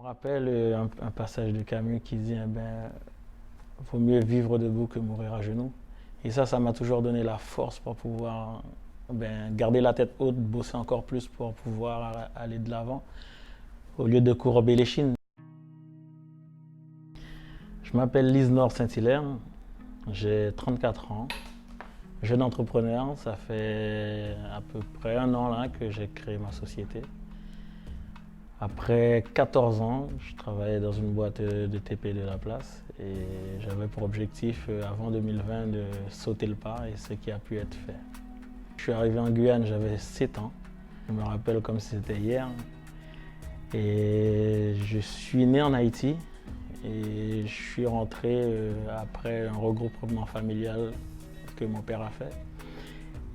me rappelle un passage de Camus qui dit vaut mieux vivre debout que mourir à genoux. Et ça m'a toujours donné la force pour pouvoir garder la tête haute, bosser encore plus pour pouvoir aller de l'avant, au lieu de courber les chines. Je m'appelle Lisnor Saint-Hilaire, j'ai 34 ans, jeune entrepreneur, ça fait à peu près 1 an là, que j'ai créé ma société. Après 14 ans, je travaillais dans une boîte de TP de la place et j'avais pour objectif avant 2020 de sauter le pas et ce qui a pu être fait. Je suis arrivé en Guyane, j'avais 7 ans, je me rappelle comme si c'était hier. Et je suis né en Haïti et je suis rentré après un regroupement familial que mon père a fait.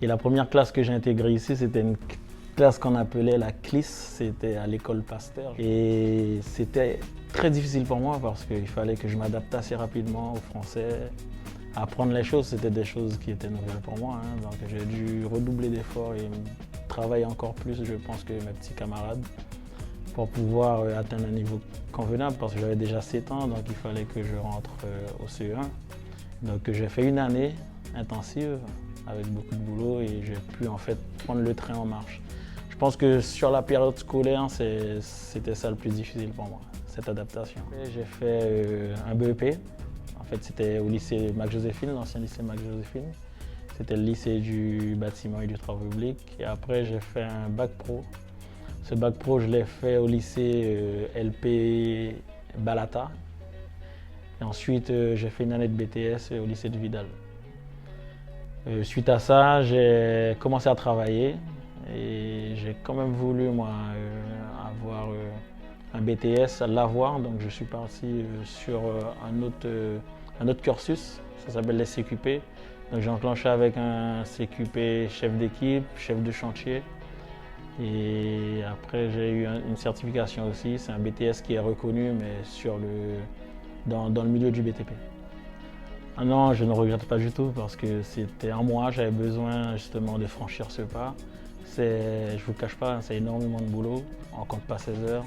Et la première classe que j'ai intégrée ici, c'était une classe qu'on appelait la CLIS, c'était à l'école Pasteur. Et c'était très difficile pour moi parce qu'il fallait que je m'adapte assez rapidement au français. Apprendre les choses, c'était des choses qui étaient nouvelles pour moi. Donc j'ai dû redoubler d'efforts et travailler encore plus, je pense, que mes petits camarades pour pouvoir atteindre un niveau convenable parce que j'avais déjà 7 ans, donc il fallait que je rentre au CE1. Donc j'ai fait une année intensive avec beaucoup de boulot et j'ai pu en fait prendre le train en marche. Je pense que sur la période scolaire, c'était ça le plus difficile pour moi, cette adaptation. J'ai fait un BEP, en fait c'était au lycée Mac-Joséphine, l'ancien lycée Mac-Joséphine. C'était le lycée du bâtiment et du travaux public. Et après j'ai fait un bac pro. Ce bac pro, je l'ai fait au lycée LP Balata. Et ensuite, j'ai fait une année de BTS au lycée de Vidal. Suite à ça, j'ai commencé à travailler et j'ai quand même voulu, moi, avoir un BTS, l'avoir. Donc, je suis parti sur un autre cursus, ça s'appelle les CQP. Donc, j'ai enclenché avec un CQP chef d'équipe, chef de chantier. Et après, j'ai eu une certification aussi. C'est un BTS qui est reconnu, mais dans le milieu du BTP. Ah non, je ne regrette pas du tout parce que c'était en moi, j'avais besoin justement de franchir ce pas. Je ne vous cache pas, c'est énormément de boulot, on ne compte pas ses heures.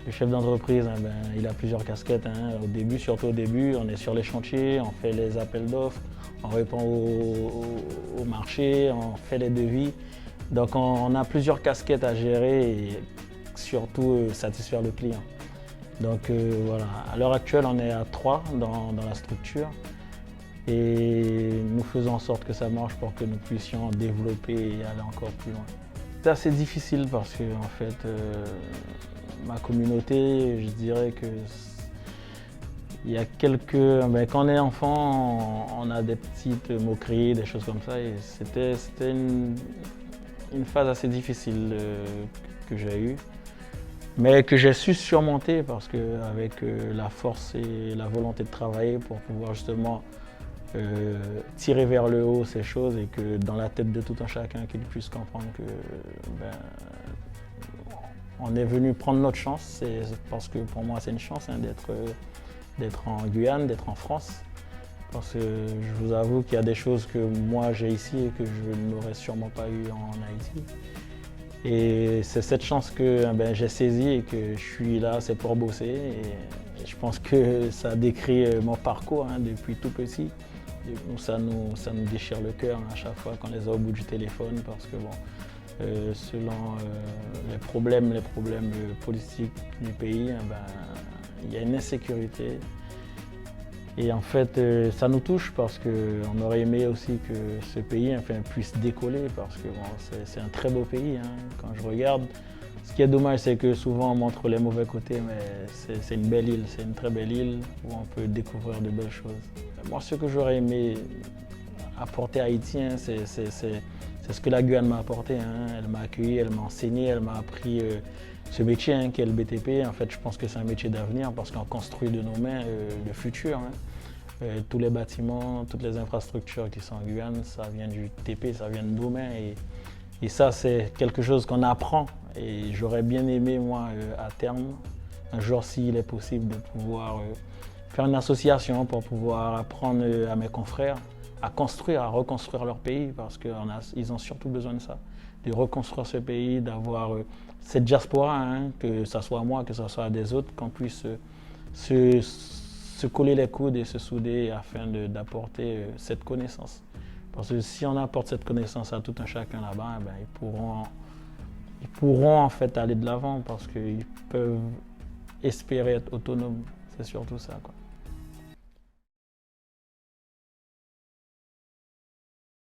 Le chef d'entreprise, il a plusieurs casquettes. Au début, surtout au début, on est sur les chantiers, on fait les appels d'offres, on répond au marché, on fait les devis. Donc on a plusieurs casquettes à gérer et surtout satisfaire le client. Donc voilà, à l'heure actuelle on est à 3 dans la structure et nous faisons en sorte que ça marche pour que nous puissions développer et aller encore plus loin. C'est assez difficile parce que en fait ma communauté, je dirais que il y a quand on est enfant, on a des petites moqueries, des choses comme ça et c'était une phase assez difficile que j'ai eue, mais que j'ai su surmonter parce qu'avec la force et la volonté de travailler pour pouvoir justement tirer vers le haut ces choses et que dans la tête de tout un chacun qu'il puisse comprendre que on est venu prendre notre chance, c'est parce que pour moi c'est une chance d'être en Guyane, d'être en France. Parce que je vous avoue qu'il y a des choses que moi j'ai ici et que je n'aurais sûrement pas eu en Haïti. Et c'est cette chance que j'ai saisie et que je suis là, c'est pour bosser. Et je pense que ça décrit mon parcours depuis tout petit. Ça nous déchire le cœur à chaque fois qu'on les a au bout du téléphone parce que selon les problèmes politiques du pays, il y a une insécurité. Et en fait, ça nous touche parce qu'on aurait aimé aussi que ce pays puisse décoller parce que c'est un très beau pays. Quand je regarde, ce qui est dommage, c'est que souvent on montre les mauvais côtés, mais c'est une belle île, c'est une très belle île où on peut découvrir de belles choses. Moi, ce que j'aurais aimé apporter à Haïti, c'est ce que la Guyane m'a apporté. Elle m'a accueilli, elle m'a enseigné, elle m'a appris ce métier qui est le BTP. En fait, je pense que c'est un métier d'avenir parce qu'on construit de nos mains le futur. Tous les bâtiments, toutes les infrastructures qui sont en Guyane, ça vient du TP, ça vient de nos mains. Et ça, c'est quelque chose qu'on apprend. Et j'aurais bien aimé, moi, à terme, un jour, s'il est possible, de pouvoir faire une association pour pouvoir apprendre à mes confrères à construire, à reconstruire leur pays parce qu'ils ont surtout besoin de ça. de reconstruire ce pays, d'avoir cette diaspora, hein, que ce soit moi, que ce soit des autres, qu'on puisse se coller les coudes et se souder afin d'apporter cette connaissance. Parce que si on apporte cette connaissance à tout un chacun là-bas, ben, ils pourront en fait aller de l'avant parce qu'ils peuvent espérer être autonomes. C'est surtout ça, quoi.